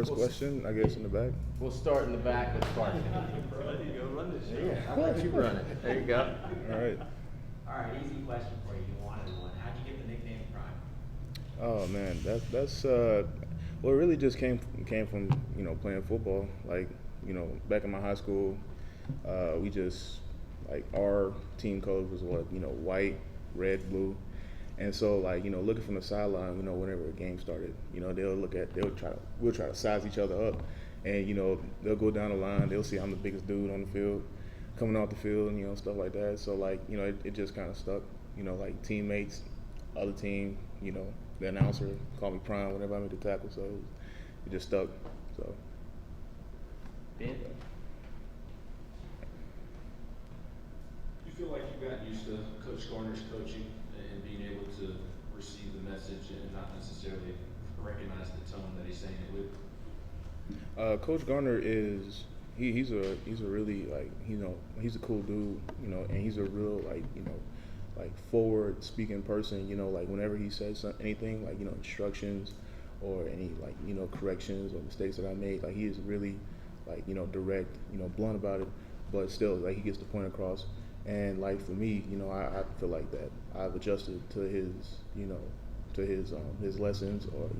First question, I guess, in the back. We'll start in the back with Clark. There you go, run this show. Yeah, I'll let you run it. There you go. All right. All right, easy question for you. You wanted one. How'd you get the nickname Prime? Oh man, that's well, it really just came from playing football. Like back in my high school, we just like our team colors was white, red, blue, and so looking from the sideline, whenever a game started, we'll try to size each other up, and they'll go down the line, they'll see I'm the biggest dude on the field, coming off the field, and stuff like that. So it just kind of stuck. Like teammates, other team, the announcer called me Prime whenever I made the tackle, so it just stuck. So. Ben? You feel like you've gotten used to Coach Garner's coaching and being able to receive the message and not necessarily recognize the tone that he's saying it with? Coach Garner is he's a really he's a cool dude, and he's a real forward speaking person. Whenever he says anything instructions or any corrections or mistakes that I made, he is really direct, blunt about it, but still he gets the point across. And for me, I feel like that I've adjusted to his lessons or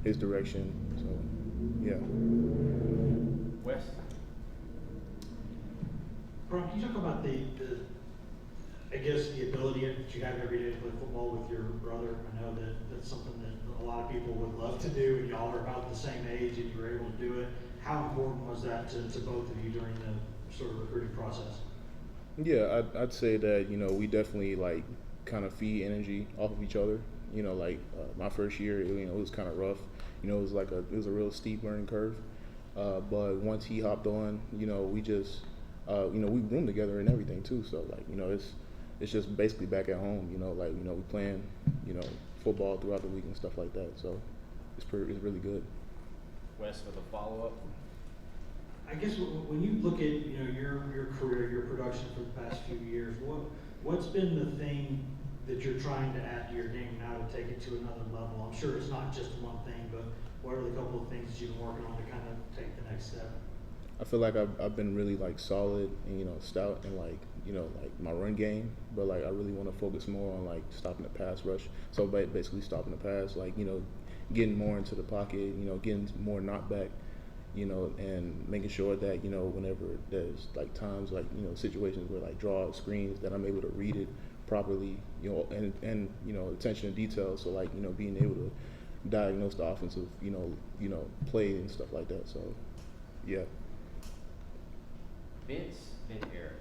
his direction. So yeah. Wes? Brian, can you talk about the ability that you have every day to play football with your brother? I know that that's something that a lot of people would love to do, and y'all are about the same age and you were able to do it. How important was that to both of you during the sort of recruiting process? Yeah, I'd say that we definitely kind of feed energy off of each other. My first year, it was kind of rough. It was a real steep learning curve. But once he hopped on, we just we room together and everything too. So it's just basically back at home. We playing football throughout the week and stuff like that. So it's really good. Wes with a follow-up. I guess when you look at your career, your production for the past few years, what's been the thing that you're trying to add to your game now to take it to another level? I'm sure it's not just one thing, but what are the couple of things that you've been working on to kind of take the next step? I feel like I've been really solid and stout in my run game, but I really want to focus more on stopping the pass rush. So basically stopping the pass, getting more into the pocket, getting more knockback, and making sure that whenever there's times situations where draw screens that I'm able to read it properly, and attention to detail. So being able to diagnose the offensive play and stuff like that. So yeah. Vince, then Eric.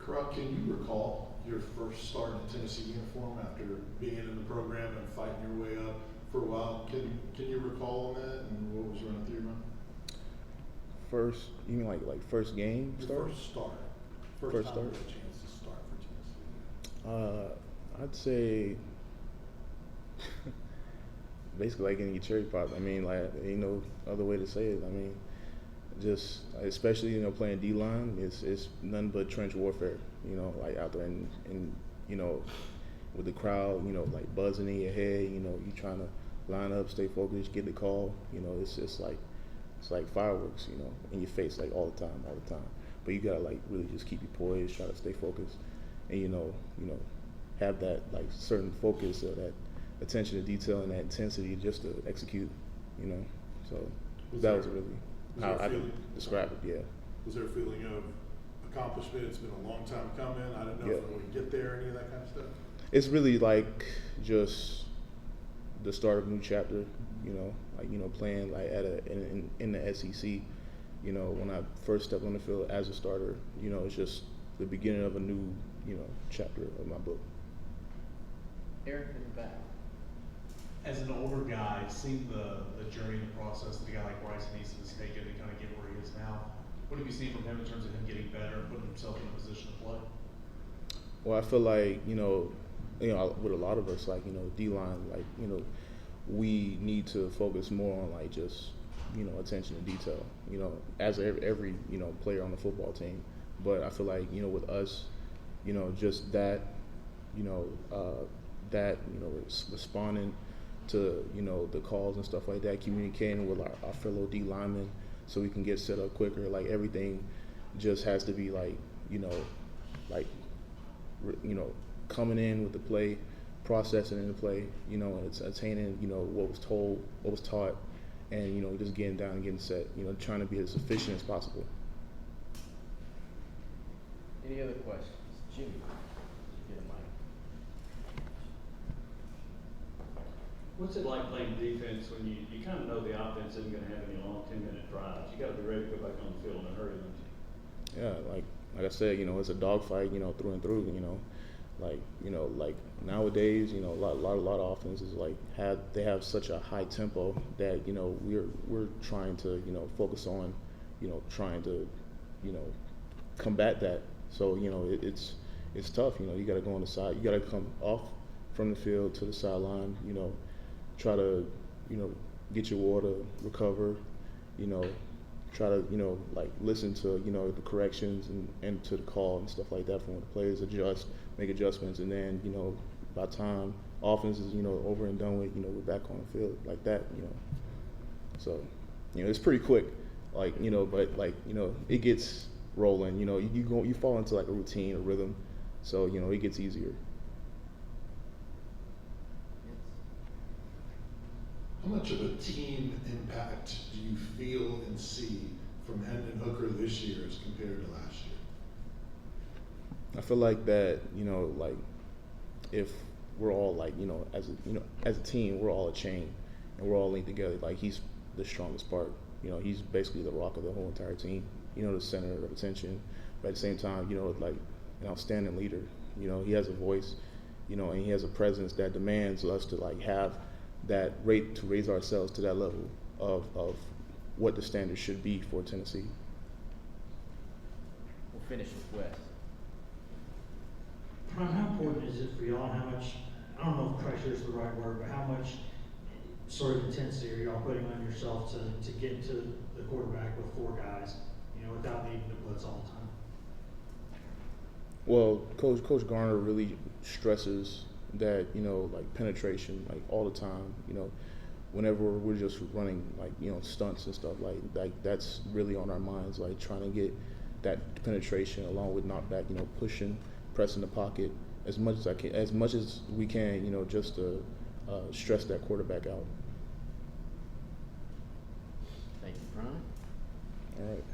Kurott, can you recall your first start in a Tennessee uniform after being in the program and fighting your way up for a while? Can you recall that and what was running through your mind? First, you mean like first game start? First start. First time start. you had a chance to start for Tennessee. I'd say basically getting your cherry popped. Ain't no other way to say it. Just especially playing D line, it's nothing but trench warfare. Out there and with the crowd, buzzing in your head. You trying to line up, stay focused, get the call. It's like fireworks. In your face all the time. But you gotta really just keep your poise, try to stay focused, and have that certain focus or that attention to detail and that intensity just to execute. So that was really how I could describe it. Yeah. Was there a feeling of accomplishment? It's been a long time coming. I don't know if we can get there, any of that kind of stuff. It's really just the start of a new chapter. Playing in the SEC. When I first stepped on the field as a starter, it's just the beginning of a new chapter of my book. Eric in the back. As an older guy, seeing the journey and the process that a guy like Bryson needs to take it to kind of get where he is now, what have you seen from him in terms of him getting better and putting himself in a position to play? Well, I feel with a lot of us, D-line, we need to focus more on just, attention to detail, as every, player on the football team. But I feel with us, just that, responding to, you know, the calls and stuff like that, communicating with our fellow D linemen so we can get set up quicker. Like everything just has to be like, you know, coming in with the play, processing in the play, you know, it's attaining, you know, what was told, what was taught, and, you know, just getting down and getting set, you know, trying to be as efficient as possible. Any other questions? Jimmy, get a mic. What's it like playing defense when you kind of know the offense isn't going to have any long 10-minute drives? You got to be ready to go back on the field in a hurry, don't you? Yeah, like I said, you know, it's a dogfight, you know, through and through, you know. Like nowadays, you know, a lot of offenses they have such a high tempo that, you know, we're trying to, you know, focus on, you know, trying to, you know, combat that. So, you know, it's tough, you know. You got to go on the side, you got to come off from the field to the sideline, you know, try to, you know, get your water, recover, you know, try to, you know, like listen to, you know, the corrections and to the call and stuff like that from when the players make adjustments, and then, you know, by the time offense is, you know, over and done with, you know, we're back on the field like that, you know. So, you know, it's pretty quick, like, you know, but like, you know, it gets rolling, you know, you fall into like a routine, a rhythm, so, you know, it gets easier. How much of a team impact do you feel and see from Hendon Hooker this year as compared to last year? I feel like that, you know, like if we're all like, you know, as a team, we're all a chain and we're all linked together. Like he's the strongest part. You know, he's basically the rock of the whole entire team. You know, the center of attention. But at the same time, you know, like an outstanding leader. You know, he has a voice, you know, and he has a presence that demands us to like have that rate to raise ourselves to that level of what the standard should be for Tennessee. We'll finish with Wes. Prime, how important is it for y'all, and how much, I don't know if pressure is the right word, but how much sort of intensity are y'all putting on yourself to get to the quarterback with 4 guys, you know, without needing to blitz all the time? Well, Coach Garner really stresses that, you know, like penetration, like all the time, you know, whenever we're just running like, you know, stunts and stuff, like that's really on our minds, like trying to get that penetration along with knockback, you know, pushing, pressing the pocket as much as we can, you know, just to stress that quarterback out. Thank you, Brian. All right.